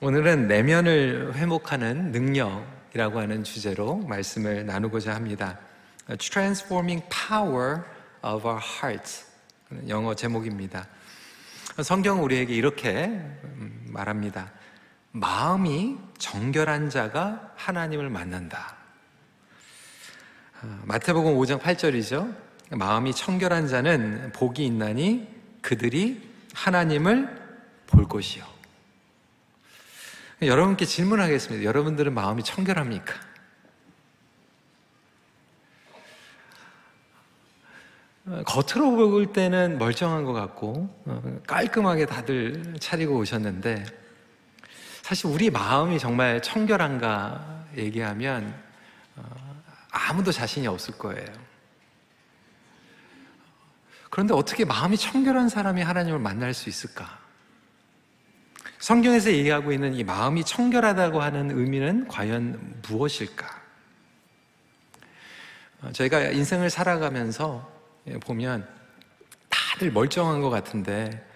오늘은 내면을 회복하는 능력이라고 하는 주제로 말씀을 나누고자 합니다. Transforming Power of Our Hearts, 영어 제목입니다. 성경은 우리에게 이렇게 말합니다. 마음이 정결한 자가 하나님을 만난다. 마태복음 5장 8절이죠. 마음이 청결한 자는 복이 있나니 그들이 하나님을 볼 것이요. 여러분께 질문하겠습니다. 여러분들은 마음이 청결합니까? 겉으로 볼 때는 멀쩡한 것 같고 깔끔하게 다들 차리고 오셨는데, 사실 우리 마음이 정말 청결한가 얘기하면 아무도 자신이 없을 거예요. 그런데 어떻게 마음이 청결한 사람이 하나님을 만날 수 있을까? 성경에서 얘기하고 있는 이 마음이 청결하다고 하는 의미는 과연 무엇일까? 저희가 인생을 살아가면서 보면 다들 멀쩡한 것 같은데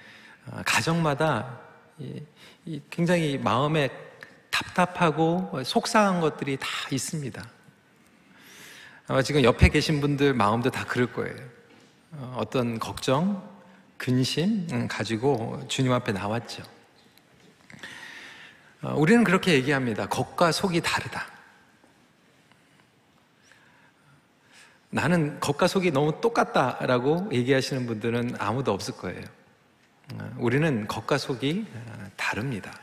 가정마다 굉장히 마음에 답답하고 속상한 것들이 다 있습니다. 아마 지금 옆에 계신 분들 마음도 다 그럴 거예요. 어떤 걱정, 근심 가지고 주님 앞에 나왔죠. 우리는 그렇게 얘기합니다. 겉과 속이 다르다. 나는 겉과 속이 너무 똑같다라고 얘기하시는 분들은 아무도 없을 거예요. 우리는 겉과 속이 다릅니다.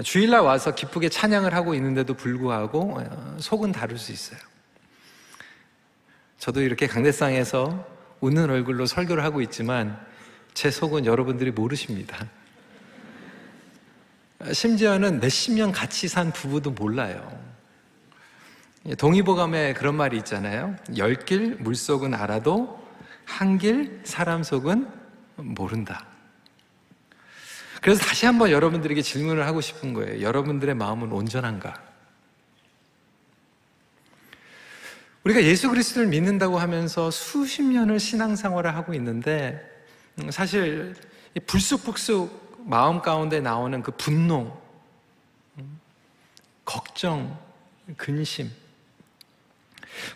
주일날 와서 기쁘게 찬양을 하고 있는데도 불구하고 속은 다를 수 있어요. 저도 이렇게 강대상에서 웃는 얼굴로 설교를 하고 있지만 제 속은 여러분들이 모르십니다. 심지어는 몇십 년 같이 산 부부도 몰라요. 동의보감에 그런 말이 있잖아요. 10길 물속은 알아도 한 길 사람 속은 모른다. 그래서 다시 한번 여러분들에게 질문을 하고 싶은 거예요. 여러분들의 마음은 온전한가? 우리가 예수 그리스도를 믿는다고 하면서 수십 년을 신앙생활을 하고 있는데, 사실 불쑥불쑥 마음 가운데 나오는 그 분노, 걱정, 근심,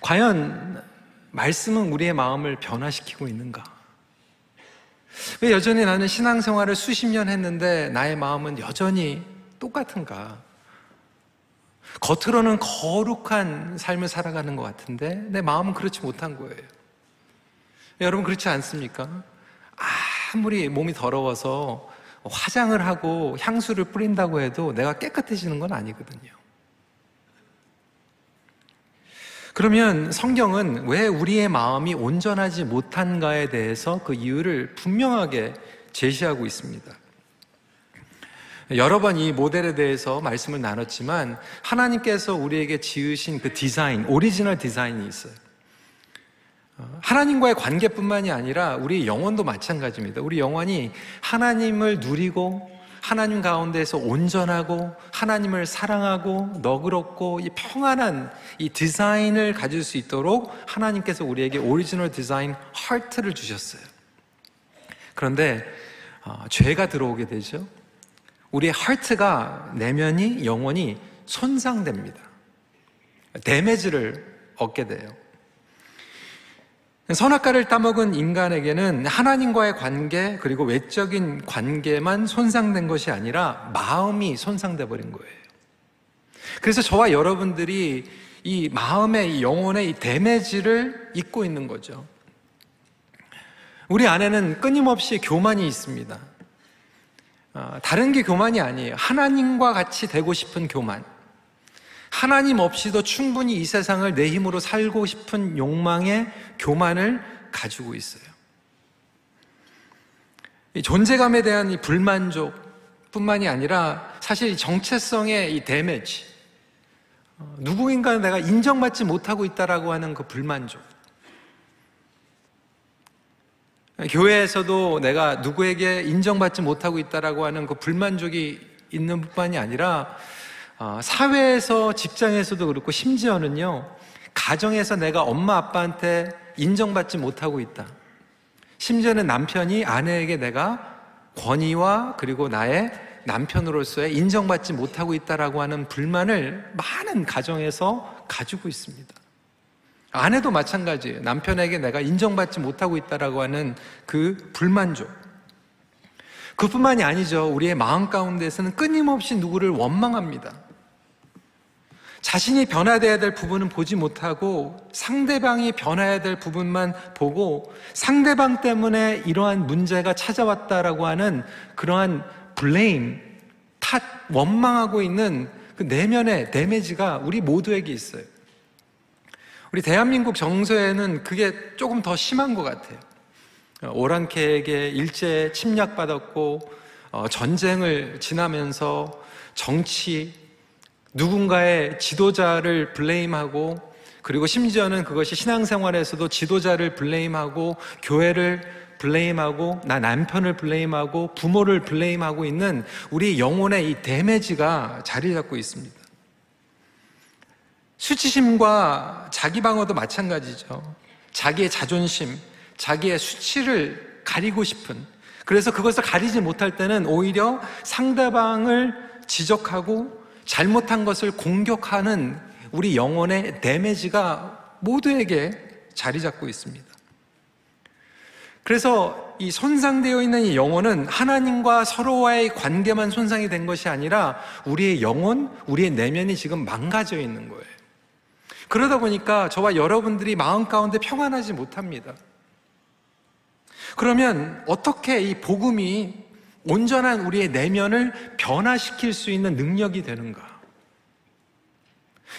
과연 말씀은 우리의 마음을 변화시키고 있는가? 왜 여전히 나는 신앙생활을 수십 년 했는데 나의 마음은 여전히 똑같은가? 겉으로는 거룩한 삶을 살아가는 것 같은데 내 마음은 그렇지 못한 거예요. 여러분 그렇지 않습니까? 아무리 몸이 더러워서 화장을 하고 향수를 뿌린다고 해도 내가 깨끗해지는 건 아니거든요. 그러면 성경은 왜 우리의 마음이 온전하지 못한가에 대해서 그 이유를 분명하게 제시하고 있습니다. 여러 번 이 모델에 대해서 말씀을 나눴지만 하나님께서 우리에게 지으신 그 디자인, 오리지널 디자인이 있어요. 하나님과의 관계뿐만이 아니라 우리 영혼도 마찬가지입니다. 우리 영혼이 하나님을 누리고 하나님 가운데에서 온전하고 하나님을 사랑하고 너그럽고 이 평안한 이 디자인을 가질 수 있도록 하나님께서 우리에게 오리지널 디자인 하트를 주셨어요. 그런데 죄가 들어오게 되죠. 우리의 하트가, 내면이, 영혼이 손상됩니다. 데미지를 얻게 돼요. 선악과를 따먹은 인간에게는 하나님과의 관계 그리고 외적인 관계만 손상된 것이 아니라 마음이 손상돼 버린 거예요. 그래서 저와 여러분들이 이 마음의, 이 영혼의 이 데미지를 입고 있는 거죠. 우리 안에는 끊임없이 교만이 있습니다. 다른 게 교만이 아니에요. 하나님과 같이 되고 싶은 교만, 하나님 없이도 충분히 이 세상을 내 힘으로 살고 싶은 욕망의 교만을 가지고 있어요. 이 존재감에 대한 이 불만족 뿐만이 아니라 사실 정체성의 이 데미지, 누구인가 내가 인정받지 못하고 있다라고 하는 그 불만족, 교회에서도 내가 누구에게 인정받지 못하고 있다라고 하는 그 불만족이 있는 뿐만이 아니라 사회에서, 직장에서도 그렇고 심지어는요, 가정에서 내가 엄마 아빠한테 인정받지 못하고 있다. 심지어는 남편이 아내에게 내가 권위와 그리고 나의 남편으로서의 인정받지 못하고 있다라고 하는 불만을 많은 가정에서 가지고 있습니다. 아내도 마찬가지예요. 남편에게 내가 인정받지 못하고 있다라고 하는 그 불만족. 그뿐만이 아니죠. 우리의 마음 가운데서는 끊임없이 누구를 원망합니다. 자신이 변화되어야 될 부분은 보지 못하고 상대방이 변화해야 될 부분만 보고 상대방 때문에 이러한 문제가 찾아왔다라고 하는 그러한 블레임, 탓, 원망하고 있는 그 내면의 데미지가 우리 모두에게 있어요. 우리 대한민국 정서에는 그게 조금 더 심한 것 같아요. 오랑캐에게 일제 침략받았고 전쟁을 지나면서 정치, 누군가의 지도자를 블레임하고 그리고 심지어는 그것이 신앙생활에서도 지도자를 블레임하고 교회를 블레임하고 나 남편을 블레임하고 부모를 블레임하고 있는 우리 영혼의 이 데미지가 자리 잡고 있습니다. 수치심과 자기방어도 마찬가지죠. 자기의 자존심, 자기의 수치를 가리고 싶은, 그래서 그것을 가리지 못할 때는 오히려 상대방을 지적하고 잘못한 것을 공격하는 우리 영혼의 데미지가 모두에게 자리 잡고 있습니다. 그래서 이 손상되어 있는 이 영혼은 하나님과 서로와의 관계만 손상이 된 것이 아니라 우리의 영혼, 우리의 내면이 지금 망가져 있는 거예요. 그러다 보니까 저와 여러분들이 마음 가운데 평안하지 못합니다. 그러면 어떻게 이 복음이 온전한 우리의 내면을 변화시킬 수 있는 능력이 되는가?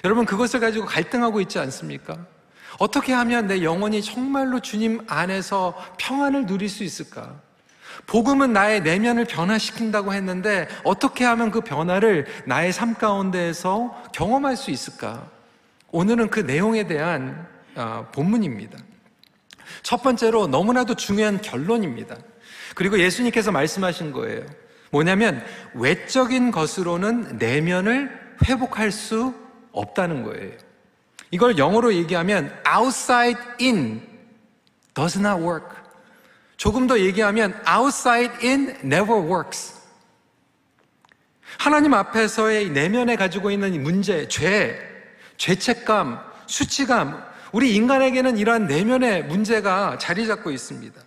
여러분, 그것을 가지고 갈등하고 있지 않습니까? 어떻게 하면 내 영혼이 정말로 주님 안에서 평안을 누릴 수 있을까? 복음은 나의 내면을 변화시킨다고 했는데 어떻게 하면 그 변화를 나의 삶 가운데에서 경험할 수 있을까? 오늘은 그 내용에 대한 본문입니다. 첫 번째로 너무나도 중요한 결론입니다. 그리고 예수님께서 말씀하신 거예요. 뭐냐면 외적인 것으로는 내면을 회복할 수 없다는 거예요. 이걸 영어로 얘기하면 outside in does not work. 조금 더 얘기하면 outside in never works. 하나님 앞에서의 내면에 가지고 있는 이 문제, 죄책감, 수치감, 우리 인간에게는 이러한 내면의 문제가 자리 잡고 있습니다.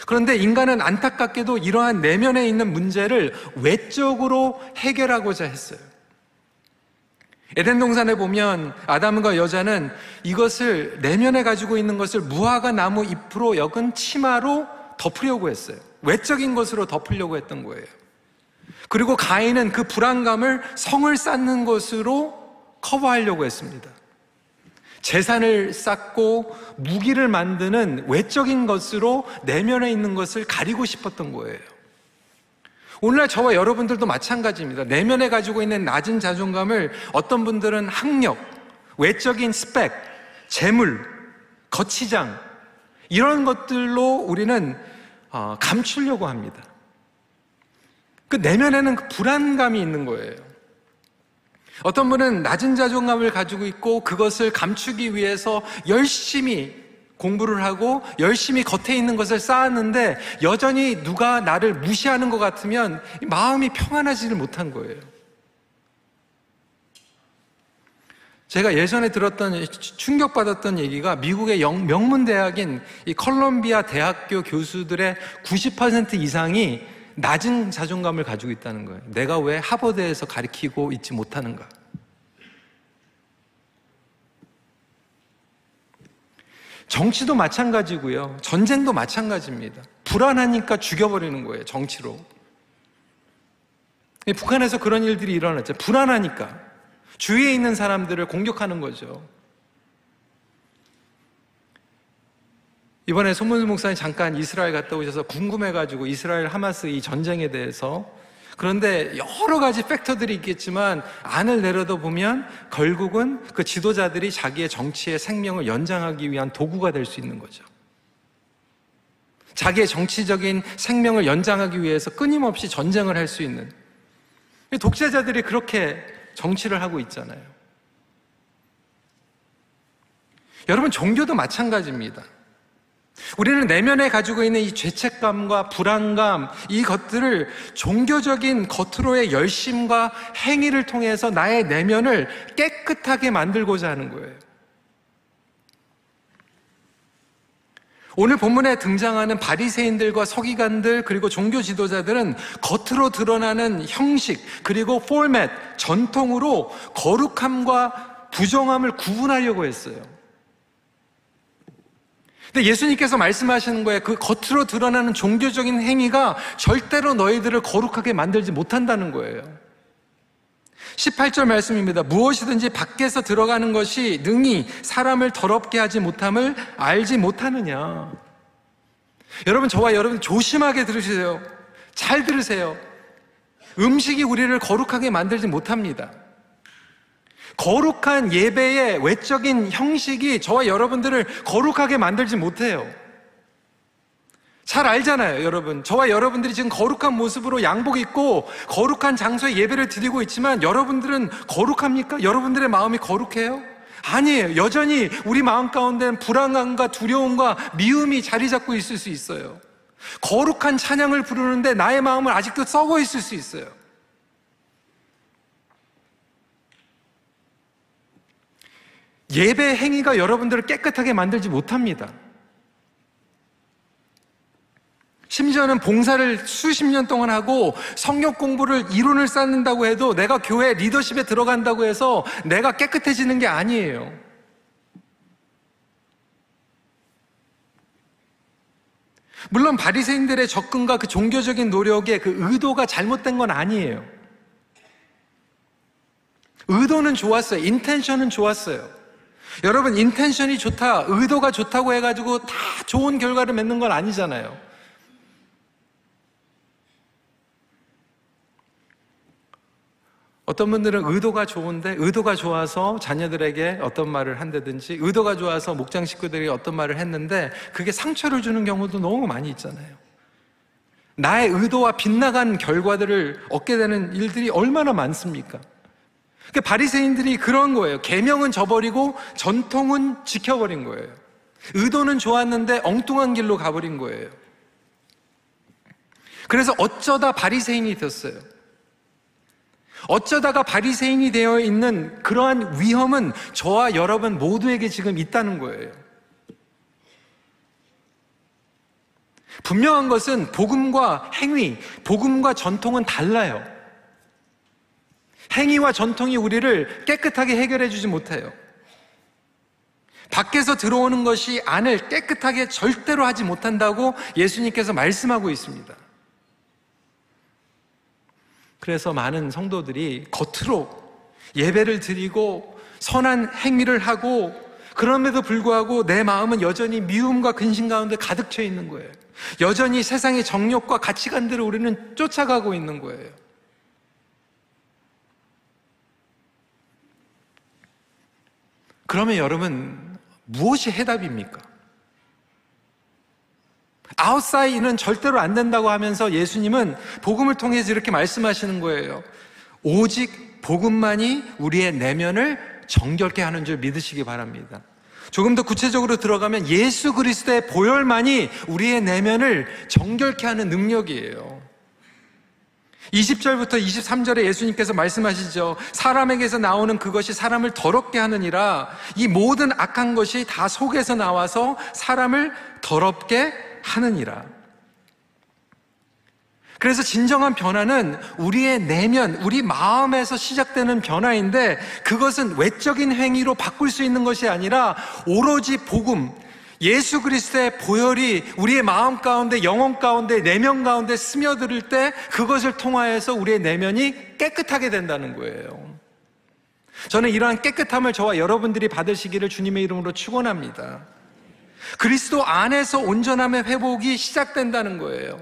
그런데 인간은 안타깝게도 이러한 내면에 있는 문제를 외적으로 해결하고자 했어요. 에덴 동산에 보면 아담과 여자는 이것을 내면에 가지고 있는 것을 무화과 나무 잎으로 여근 치마로 덮으려고 했어요. 외적인 것으로 덮으려고 했던 거예요. 그리고 가인은 그 불안감을 성을 쌓는 것으로 커버하려고 했습니다. 재산을 쌓고 무기를 만드는 외적인 것으로 내면에 있는 것을 가리고 싶었던 거예요. 오늘날 저와 여러분들도 마찬가지입니다. 내면에 가지고 있는 낮은 자존감을 어떤 분들은 학력, 외적인 스펙, 재물, 거치장 이런 것들로 우리는 감추려고 합니다. 그 내면에는 그 불안감이 있는 거예요. 어떤 분은 낮은 자존감을 가지고 있고 그것을 감추기 위해서 열심히 공부를 하고 열심히 겉에 있는 것을 쌓았는데 여전히 누가 나를 무시하는 것 같으면 마음이 평안하지를 못한 거예요. 제가 예전에 들었던 충격받았던 얘기가 미국의 명문대학인 이 컬럼비아 대학교 교수들의 90% 이상이 낮은 자존감을 가지고 있다는 거예요. 내가 왜 하버드에서 가르치고 있지 못하는가? 정치도 마찬가지고요. 전쟁도 마찬가지입니다. 불안하니까 죽여버리는 거예요. 정치로. 북한에서 그런 일들이 일어났죠. 불안하니까 주위에 있는 사람들을 공격하는 거죠. 이번에 손문수 목사님 잠깐 이스라엘 갔다 오셔서 궁금해가지고 이스라엘 하마스 이 전쟁에 대해서, 그런데 여러 가지 팩터들이 있겠지만 안을 내려다 보면 결국은 그 지도자들이 자기의 정치의 생명을 연장하기 위한 도구가 될 수 있는 거죠. 자기의 정치적인 생명을 연장하기 위해서 끊임없이 전쟁을 할 수 있는 독재자들이 그렇게 정치를 하고 있잖아요. 여러분, 종교도 마찬가지입니다. 우리는 내면에 가지고 있는 이 죄책감과 불안감, 이 것들을 종교적인 겉으로의 열심과 행위를 통해서 나의 내면을 깨끗하게 만들고자 하는 거예요. 오늘 본문에 등장하는 바리새인들과 서기관들 그리고 종교 지도자들은 겉으로 드러나는 형식 그리고 포맷, 전통으로 거룩함과 부정함을 구분하려고 했어요. 근데 예수님께서 말씀하시는 거예요. 그 겉으로 드러나는 종교적인 행위가 절대로 너희들을 거룩하게 만들지 못한다는 거예요. 18절 말씀입니다. 무엇이든지 밖에서 들어가는 것이 능히 사람을 더럽게 하지 못함을 알지 못하느냐. 여러분, 저와 여러분 조심하게 들으세요. 잘 들으세요. 음식이 우리를 거룩하게 만들지 못합니다. 거룩한 예배의 외적인 형식이 저와 여러분들을 거룩하게 만들지 못해요. 잘 알잖아요, 여러분. 저와 여러분들이 지금 거룩한 모습으로 양복 입고 거룩한 장소에 예배를 드리고 있지만 여러분들은 거룩합니까? 여러분들의 마음이 거룩해요? 아니에요. 여전히 우리 마음 가운데는 불안감과 두려움과 미움이 자리 잡고 있을 수 있어요. 거룩한 찬양을 부르는데 나의 마음은 아직도 썩어 있을 수 있어요. 예배 행위가 여러분들을 깨끗하게 만들지 못합니다. 심지어는 봉사를 수십 년 동안 하고 성경 공부를 이론을 쌓는다고 해도 내가 교회 리더십에 들어간다고 해서 내가 깨끗해지는 게 아니에요. 물론 바리새인들의 접근과 그 종교적인 노력의 그 의도가 잘못된 건 아니에요. 의도는 좋았어요. 인텐션은 좋았어요. 여러분, 인텐션이 좋다, 의도가 좋다고 해가지고 다 좋은 결과를 맺는 건 아니잖아요. 어떤 분들은 의도가 좋은데, 의도가 좋아서 자녀들에게 어떤 말을 한다든지, 의도가 좋아서 목장 식구들에게 어떤 말을 했는데 그게 상처를 주는 경우도 너무 많이 있잖아요. 나의 의도와 빗나간 결과들을 얻게 되는 일들이 얼마나 많습니까? 그러니까 바리새인들이 그런 거예요. 계명은 저버리고 전통은 지켜버린 거예요. 의도는 좋았는데 엉뚱한 길로 가버린 거예요. 그래서 어쩌다 바리새인이 됐어요. 어쩌다가 바리새인이 되어 있는 그러한 위험은 저와 여러분 모두에게 지금 있다는 거예요. 분명한 것은 복음과 행위, 복음과 전통은 달라요. 행위와 전통이 우리를 깨끗하게 해결해 주지 못해요. 밖에서 들어오는 것이 안을 깨끗하게 절대로 하지 못한다고 예수님께서 말씀하고 있습니다. 그래서 많은 성도들이 겉으로 예배를 드리고 선한 행위를 하고 그럼에도 불구하고 내 마음은 여전히 미움과 근심 가운데 가득 차 있는 거예요. 여전히 세상의 정욕과 가치관들을 우리는 쫓아가고 있는 거예요. 그러면 여러분, 무엇이 해답입니까? 아웃사이드는 절대로 안 된다고 하면서 예수님은 복음을 통해서 이렇게 말씀하시는 거예요. 오직 복음만이 우리의 내면을 정결케 하는 줄 믿으시기 바랍니다. 조금 더 구체적으로 들어가면 예수 그리스도의 보혈만이 우리의 내면을 정결케 하는 능력이에요. 20절부터 23절에 예수님께서 말씀하시죠. 사람에게서 나오는 그것이 사람을 더럽게 하느니라. 이 모든 악한 것이 다 속에서 나와서 사람을 더럽게 하느니라. 그래서 진정한 변화는 우리의 내면, 우리 마음에서 시작되는 변화인데 그것은 외적인 행위로 바꿀 수 있는 것이 아니라 오로지 복음, 예수 그리스도의 보혈이 우리의 마음 가운데, 영혼 가운데, 내면 가운데 스며들 때 그것을 통하여서 우리의 내면이 깨끗하게 된다는 거예요. 저는 이러한 깨끗함을 저와 여러분들이 받으시기를 주님의 이름으로 축원합니다. 그리스도 안에서 온전함의 회복이 시작된다는 거예요.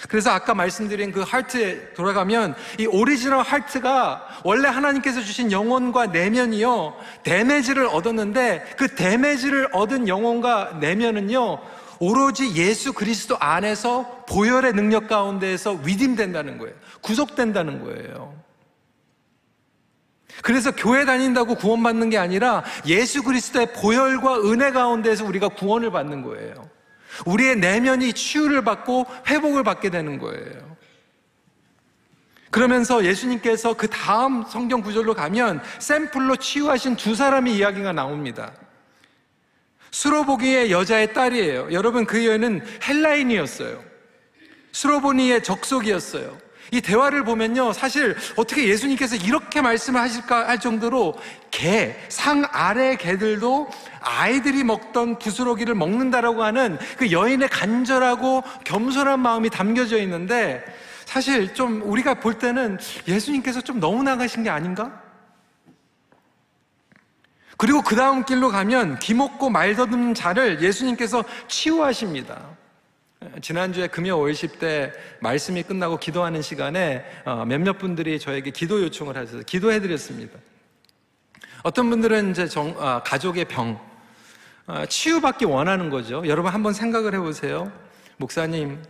그래서 아까 말씀드린 그 하트에 돌아가면 이 오리지널 하트가 원래 하나님께서 주신 영혼과 내면이요, 데미지를 얻었는데 그 데미지를 얻은 영혼과 내면은요 오로지 예수 그리스도 안에서 보혈의 능력 가운데에서 리딤된다는 거예요. 구속된다는 거예요. 그래서 교회 다닌다고 구원받는 게 아니라 예수 그리스도의 보혈과 은혜 가운데에서 우리가 구원을 받는 거예요. 우리의 내면이 치유를 받고 회복을 받게 되는 거예요. 그러면서 예수님께서 그 다음 성경 구절로 가면 샘플로 치유하신 두 사람의 이야기가 나옵니다. 수로보기의 여자의 딸이에요. 여러분, 그 여인은 헬라인이었어요. 수로보니의 적속이었어요. 이 대화를 보면요, 사실 어떻게 예수님께서 이렇게 말씀을 하실까 할 정도로 상 아래 개들도 아이들이 먹던 부스러기를 먹는다라고 하는 그 여인의 간절하고 겸손한 마음이 담겨져 있는데, 사실 좀 우리가 볼 때는 예수님께서 좀 너무 나가신 게 아닌가? 그리고 그 다음 길로 가면 기먹고 말 더듬는 자를 예수님께서 치유하십니다. 지난주에 금요 월십 때 말씀이 끝나고 기도하는 시간에 몇몇 분들이 저에게 기도 요청을 하셔서 기도해드렸습니다. 어떤 분들은 이제 가족의 병, 치유받기 원하는 거죠. 여러분 한번 생각을 해보세요. 목사님,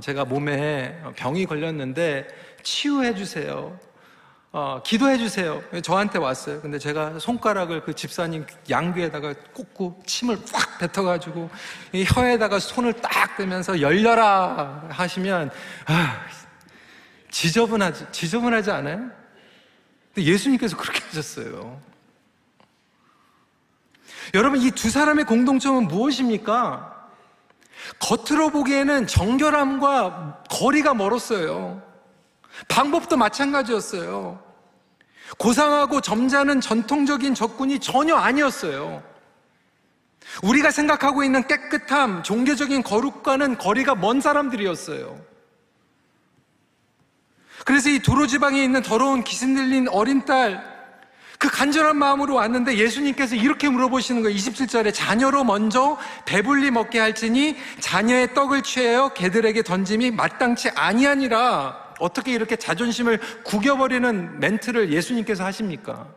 제가 몸에 병이 걸렸는데 치유해 주세요. 기도해 주세요. 저한테 왔어요. 근데 제가 손가락을 그 집사님 양귀에다가 꽂고 침을 확 뱉어가지고 이 혀에다가 손을 딱 대면서 열려라 하시면 지저분하지 않아요? 근데 예수님께서 그렇게 하셨어요. 여러분, 이 두 사람의 공동점은 무엇입니까? 겉으로 보기에는 정결함과 거리가 멀었어요. 방법도 마찬가지였어요. 고상하고 점잖은 전통적인 접근이 전혀 아니었어요. 우리가 생각하고 있는 깨끗함, 종교적인 거룩과는 거리가 먼 사람들이었어요. 그래서 이 도로 지방에 있는 더러운 기신 들린 어린 딸, 그 간절한 마음으로 왔는데 예수님께서 이렇게 물어보시는 거예요. 27절에 자녀로 먼저 배불리 먹게 할지니 자녀의 떡을 취하여 개들에게 던짐이 마땅치 아니하니라. 어떻게 이렇게 자존심을 구겨버리는 멘트를 예수님께서 하십니까?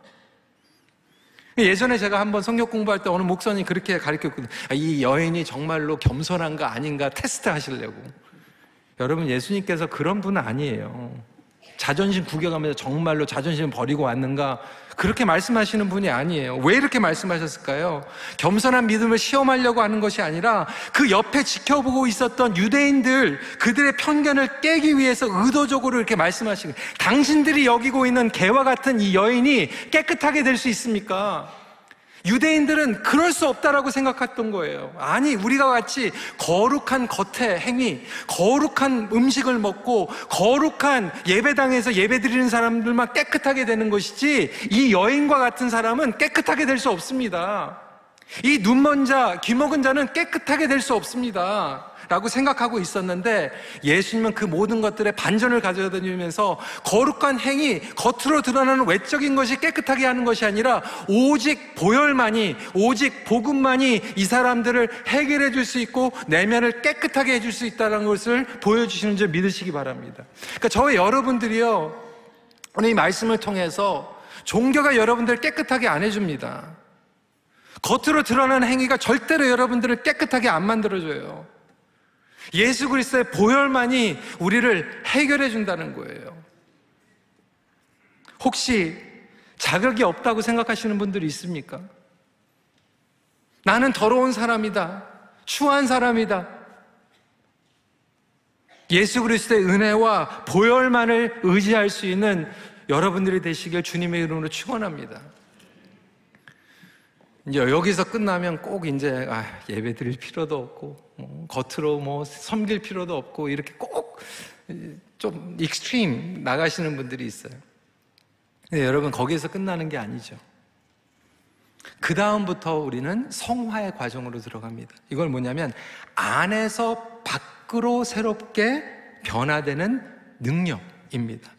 예전에 제가 한번 성경 공부할 때 어느 목사님이 그렇게 가르쳤거든요. 이 여인이 정말로 겸손한가 아닌가 테스트 하시려고. 여러분, 예수님께서 그런 분은 아니에요. 자존심 구겨가면서 정말로 자존심을 버리고 왔는가, 그렇게 말씀하시는 분이 아니에요. 왜 이렇게 말씀하셨을까요? 겸손한 믿음을 시험하려고 하는 것이 아니라 그 옆에 지켜보고 있었던 유대인들, 그들의 편견을 깨기 위해서 의도적으로 이렇게 말씀하시는 거예요. 당신들이 여기고 있는 개와 같은 이 여인이 깨끗하게 될 수 있습니까? 유대인들은 그럴 수 없다라고 생각했던 거예요. 아니, 우리가 같이 거룩한 겉의 행위, 거룩한 음식을 먹고 거룩한 예배당에서 예배드리는 사람들만 깨끗하게 되는 것이지 이 여인과 같은 사람은 깨끗하게 될 수 없습니다. 이 눈먼 자, 귀먹은 자는 깨끗하게 될 수 없습니다 라고 생각하고 있었는데, 예수님은 그 모든 것들에 반전을 가져다니면서 거룩한 행위, 겉으로 드러나는 외적인 것이 깨끗하게 하는 것이 아니라 오직 보혈만이, 오직 복음만이 이 사람들을 해결해 줄 수 있고 내면을 깨끗하게 해줄 수 있다는 것을 보여주시는 줄 믿으시기 바랍니다. 그러니까 저와 여러분들이요, 오늘 이 말씀을 통해서 종교가 여러분들을 깨끗하게 안 해줍니다. 겉으로 드러나는 행위가 절대로 여러분들을 깨끗하게 안 만들어줘요. 예수 그리스도의 보혈만이 우리를 해결해 준다는 거예요. 혹시 자격이 없다고 생각하시는 분들이 있습니까? 나는 더러운 사람이다, 추한 사람이다. 예수 그리스도의 은혜와 보혈만을 의지할 수 있는 여러분들이 되시길 주님의 이름으로 축원합니다. 이제 여기서 끝나면 꼭 이제 예배 드릴 필요도 없고 겉으로 섬길 필요도 없고 이렇게 꼭 좀 익스트림 나가시는 분들이 있어요. 근데 여러분, 거기에서 끝나는 게 아니죠. 그 다음부터 우리는 성화의 과정으로 들어갑니다. 이걸 뭐냐면 안에서 밖으로 새롭게 변화되는 능력입니다.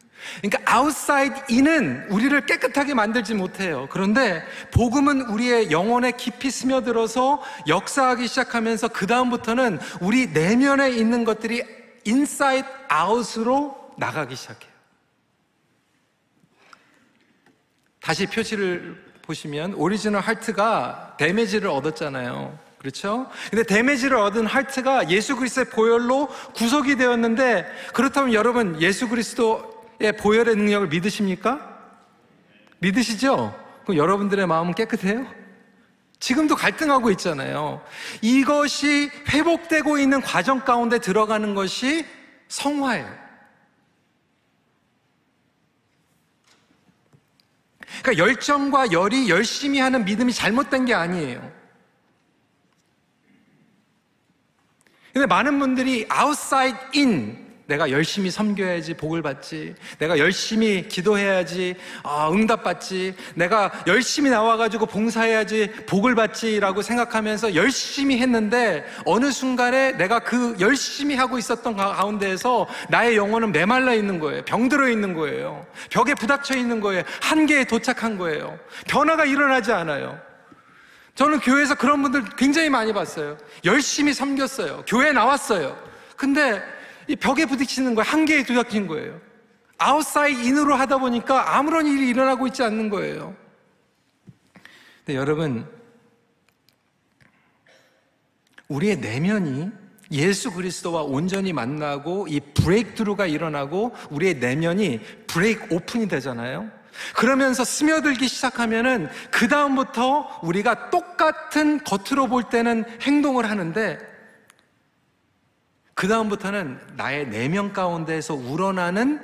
그러니까 outside in은 우리를 깨끗하게 만들지 못해요. 그런데 복음은 우리의 영혼에 깊이 스며들어서 역사하기 시작하면서 그 다음부터는 우리 내면에 있는 것들이 inside out으로 나가기 시작해요. 다시 표지를 보시면 오리지널 하트가 데미지를 얻었잖아요. 그렇죠? 근데 데미지를 얻은 하트가 예수 그리스도의 보혈로 구속이 되었는데, 그렇다면 여러분, 예수 그리스도 보혈의 능력을 믿으십니까? 믿으시죠? 그럼 여러분들의 마음은 깨끗해요? 지금도 갈등하고 있잖아요. 이것이 회복되고 있는 과정 가운데 들어가는 것이 성화예요. 그러니까 열정과 열이 열심히 하는 믿음이 잘못된 게 아니에요. 근데 많은 분들이 outside in, 내가 열심히 섬겨야지 복을 받지, 내가 열심히 기도해야지 응답받지, 내가 열심히 나와가지고 봉사해야지 복을 받지라고 생각하면서 열심히 했는데 어느 순간에 내가 그 열심히 하고 있었던 가운데에서 나의 영혼은 메말라 있는 거예요. 병들어 있는 거예요. 벽에 부닥쳐 있는 거예요. 한계에 도착한 거예요. 변화가 일어나지 않아요. 저는 교회에서 그런 분들 굉장히 많이 봤어요. 열심히 섬겼어요. 교회에 나왔어요. 근데 이 벽에 부딪히는 거예요. 한계에 도닥친 거예요. 아웃사이드 인으로 하다 보니까 아무런 일이 일어나고 있지 않는 거예요. 근데 여러분, 우리의 내면이 예수 그리스도와 온전히 만나고 이 브레이크드루가 일어나고 우리의 내면이 브레이크 오픈이 되잖아요. 그러면서 스며들기 시작하면은 그 다음부터 우리가 똑같은 겉으로 볼 때는 행동을 하는데 그 다음부터는 나의 내면 가운데에서 우러나는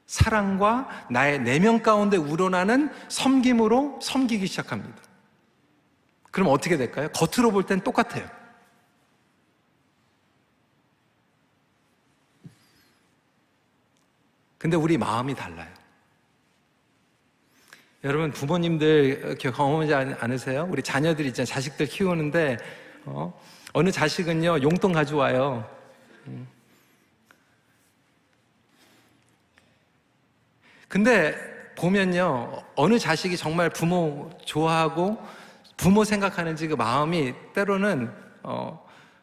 사랑과 나의 내면 가운데 우러나는 섬김으로 섬기기 시작합니다. 그럼 어떻게 될까요? 겉으로 볼 땐 똑같아요. 근데 우리 마음이 달라요. 여러분, 부모님들 경험하지 않으세요? 우리 자녀들 있잖아요. 자식들 키우는데 어느 자식은요 용돈 가져와요. 근데 보면요, 어느 자식이 정말 부모 좋아하고 부모 생각하는지 그 마음이 때로는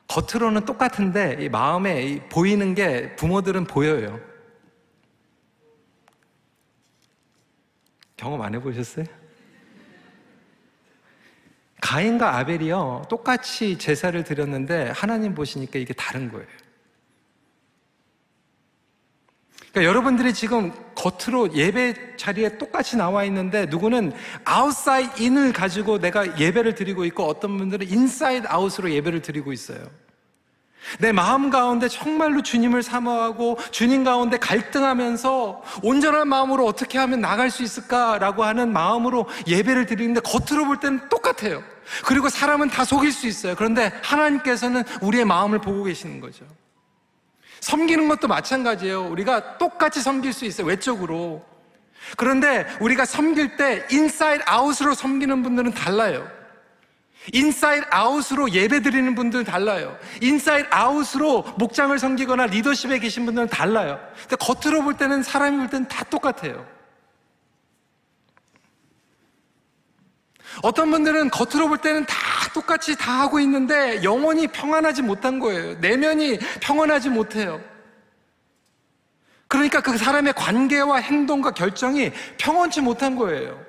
겉으로는 똑같은데 이 마음에 보이는 게 부모들은 보여요. 경험 안 해보셨어요? 가인과 아벨이요 똑같이 제사를 드렸는데 하나님 보시니까 이게 다른 거예요. 그러니까 여러분들이 지금 겉으로 예배 자리에 똑같이 나와 있는데 누구는 outside in을 가지고 내가 예배를 드리고 있고 어떤 분들은 inside out으로 예배를 드리고 있어요. 내 마음 가운데 정말로 주님을 사모하고 주님 가운데 갈등하면서 온전한 마음으로 어떻게 하면 나갈 수 있을까라고 하는 마음으로 예배를 드리는데 겉으로 볼 때는 똑같아요. 그리고 사람은 다 속일 수 있어요. 그런데 하나님께서는 우리의 마음을 보고 계시는 거죠. 섬기는 것도 마찬가지예요. 우리가 똑같이 섬길 수 있어요, 외적으로. 그런데 우리가 섬길 때 인사이드 아웃으로 섬기는 분들은 달라요. 인사이드 아웃으로 예배 드리는 분들은 달라요. 인사이드 아웃으로 목장을 섬기거나 리더십에 계신 분들은 달라요. 근데 겉으로 볼 때는, 사람이 볼 때는 다 똑같아요. 어떤 분들은 겉으로 볼 때는 다 똑같이 다 하고 있는데 영혼이 평안하지 못한 거예요. 내면이 평안하지 못해요. 그러니까 그 사람의 관계와 행동과 결정이 평온치 못한 거예요.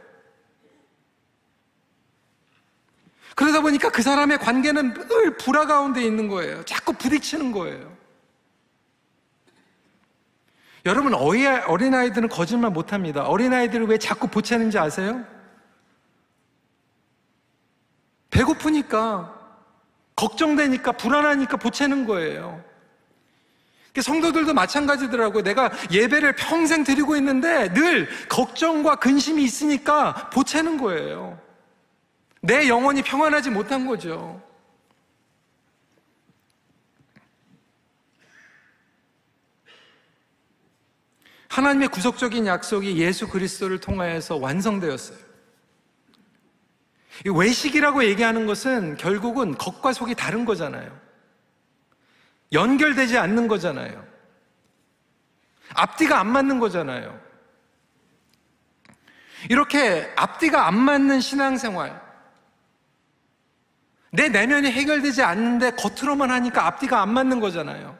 그러다 보니까 그 사람의 관계는 늘 불화 가운데 있는 거예요. 자꾸 부딪히는 거예요. 여러분, 어린아이들은 거짓말 못합니다. 어린아이들을 왜 자꾸 보채는지 아세요? 배고프니까, 걱정되니까, 불안하니까 보채는 거예요. 성도들도 마찬가지더라고요. 내가 예배를 평생 드리고 있는데 늘 걱정과 근심이 있으니까 보채는 거예요. 내 영혼이 평안하지 못한 거죠. 하나님의 구속적인 약속이 예수 그리스도를 통하여서 완성되었어요. 이 외식이라고 얘기하는 것은 결국은 겉과 속이 다른 거잖아요. 연결되지 않는 거잖아요. 앞뒤가 안 맞는 거잖아요. 이렇게 앞뒤가 안 맞는 신앙생활, 내 내면이 해결되지 않는데 겉으로만 하니까 앞뒤가 안 맞는 거잖아요.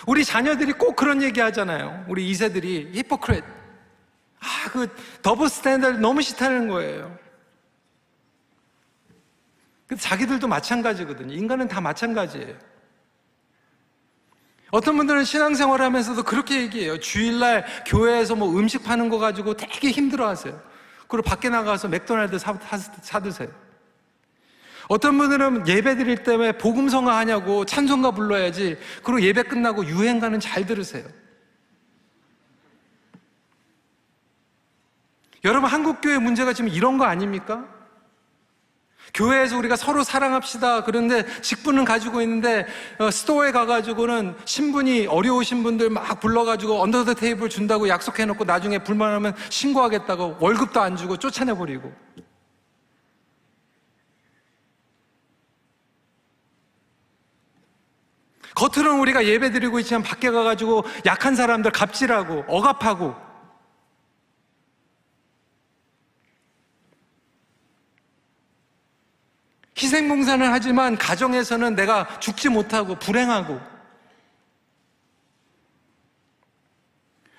우리 자녀들이 꼭 그런 얘기 하잖아요. 우리 2세들이 히포크릿, 그 더블 스탠더드 너무 싫다는 거예요. 자기들도 마찬가지거든요. 인간은 다 마찬가지예요. 어떤 분들은 신앙생활 하면서도 그렇게 얘기해요. 주일날 교회에서 뭐 음식 파는 거 가지고 되게 힘들어 하세요. 그리고 밖에 나가서 맥도날드 사 드세요. 어떤 분들은 예배 드릴 때 왜 복음성가 하냐고 찬송가 불러야지, 그리고 예배 끝나고 유행가는 잘 들으세요. 여러분, 한국교회 문제가 지금 이런 거 아닙니까? 교회에서 우리가 서로 사랑합시다, 그런데 직분은 가지고 있는데 스토어에 가가지고는 신분이 어려우신 분들 막 불러가지고 언더 더 테이블 준다고 약속해놓고 나중에 불만하면 신고하겠다고 월급도 안 주고 쫓아내버리고. 겉으로는 우리가 예배 드리고 있지만 밖에 가가지고 약한 사람들 갑질하고 억압하고. 희생봉사는 하지만 가정에서는 내가 죽지 못하고 불행하고,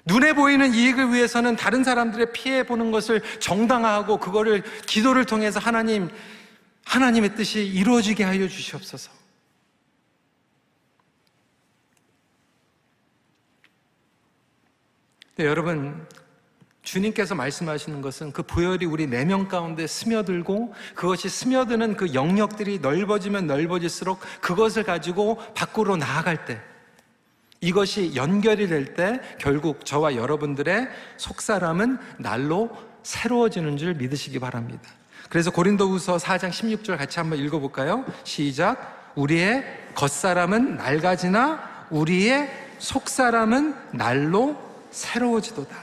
눈에 보이는 이익을 위해서는 다른 사람들의 피해 보는 것을 정당화하고 그거를 기도를 통해서 하나님의 뜻이 이루어지게 하여 주시옵소서. 네, 여러분, 주님께서 말씀하시는 것은 그 보혈이 우리 내면 가운데 스며들고 그것이 스며드는 그 영역들이 넓어지면 넓어질수록 그것을 가지고 밖으로 나아갈 때, 이것이 연결이 될 때 결국 저와 여러분들의 속사람은 날로 새로워지는 줄 믿으시기 바랍니다. 그래서 고린도후서 4장 16절 같이 한번 읽어볼까요? 시작. 우리의 겉사람은 낡아지나 우리의 속사람은 날로 새로워지도다.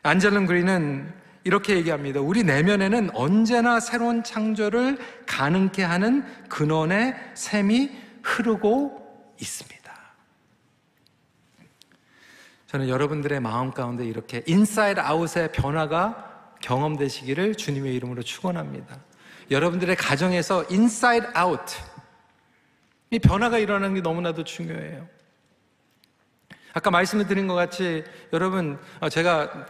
안젤름 그린은 이렇게 얘기합니다. 우리 내면에는 언제나 새로운 창조를 가능케 하는 근원의 샘이 흐르고 있습니다. 저는 여러분들의 마음 가운데 이렇게 인사이드 아웃의 변화가 경험되시기를 주님의 이름으로 축원합니다. 여러분들의 가정에서 인사이드 아웃, 이 변화가 일어나는 게 너무나도 중요해요. 아까 말씀을 드린 것 같이 여러분, 제가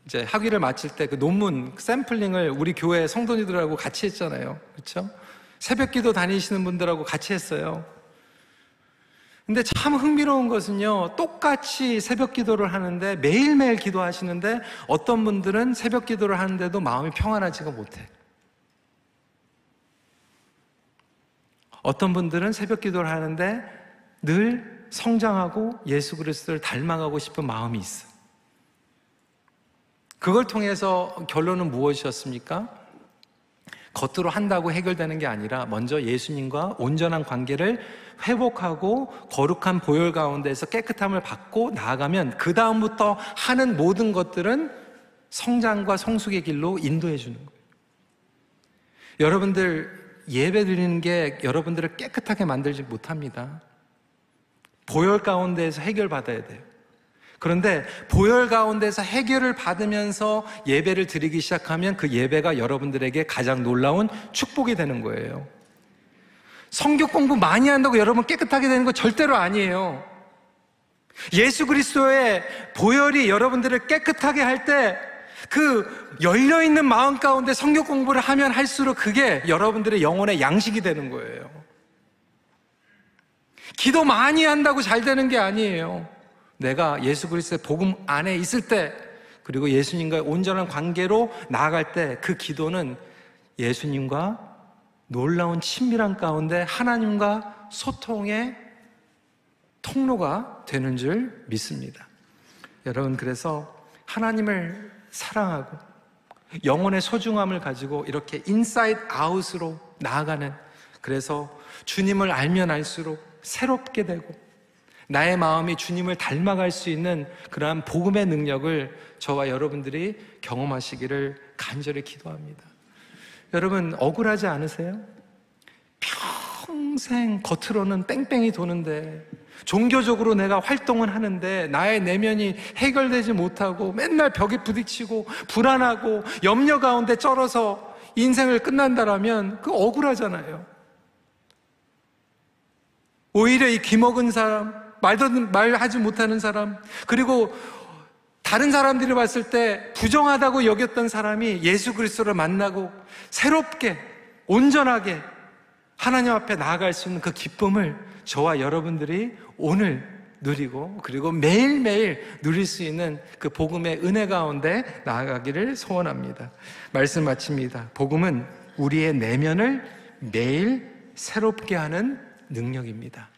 이제 학위를 마칠 때 그 논문 샘플링을 우리 교회 성도님들하고 같이 했잖아요. 그렇죠? 새벽기도 다니시는 분들하고 같이 했어요. 근데 참 흥미로운 것은요, 똑같이 새벽기도를 하는데 매일매일 기도하시는데 어떤 분들은 새벽기도를 하는데도 마음이 평안하지가 못해. 어떤 분들은 새벽기도를 하는데 늘 성장하고 예수 그리스도를 닮아가고 싶은 마음이 있어. 그걸 통해서 결론은 무엇이었습니까? 겉으로 한다고 해결되는 게 아니라 먼저 예수님과 온전한 관계를 회복하고 거룩한 보혈 가운데에서 깨끗함을 받고 나아가면 그 다음부터 하는 모든 것들은 성장과 성숙의 길로 인도해 주는 거예요. 여러분들 예배 드리는 게 여러분들을 깨끗하게 만들지 못합니다. 보혈 가운데에서 해결받아야 돼요. 그런데 보혈 가운데서 해결을 받으면서 예배를 드리기 시작하면 그 예배가 여러분들에게 가장 놀라운 축복이 되는 거예요. 성경 공부 많이 한다고 여러분 깨끗하게 되는 거 절대로 아니에요. 예수 그리스도의 보혈이 여러분들을 깨끗하게 할 때 그 열려있는 마음 가운데 성경 공부를 하면 할수록 그게 여러분들의 영혼의 양식이 되는 거예요. 기도 많이 한다고 잘 되는 게 아니에요. 내가 예수 그리스도의 복음 안에 있을 때, 그리고 예수님과의 온전한 관계로 나아갈 때 그 기도는 예수님과 놀라운 친밀한 가운데 하나님과 소통의 통로가 되는 줄 믿습니다. 여러분, 그래서 하나님을 사랑하고 영혼의 소중함을 가지고 이렇게 인사이드 아웃으로 나아가는, 그래서 주님을 알면 알수록 새롭게 되고 나의 마음이 주님을 닮아갈 수 있는 그러한 복음의 능력을 저와 여러분들이 경험하시기를 간절히 기도합니다. 여러분, 억울하지 않으세요? 평생 겉으로는 뺑뺑이 도는데, 종교적으로 내가 활동을 하는데 나의 내면이 해결되지 못하고 맨날 벽에 부딪히고 불안하고 염려 가운데 쩔어서 인생을 끝난다라면 그 억울하잖아요. 오히려 이 귀먹은 사람, 말하지 못하는 사람, 그리고 다른 사람들이 봤을 때 부정하다고 여겼던 사람이 예수 그리스도를 만나고 새롭게 온전하게 하나님 앞에 나아갈 수 있는 그 기쁨을 저와 여러분들이 오늘 누리고 그리고 매일매일 누릴 수 있는 그 복음의 은혜 가운데 나아가기를 소원합니다. 말씀 마칩니다. 복음은 우리의 내면을 매일 새롭게 하는 능력입니다.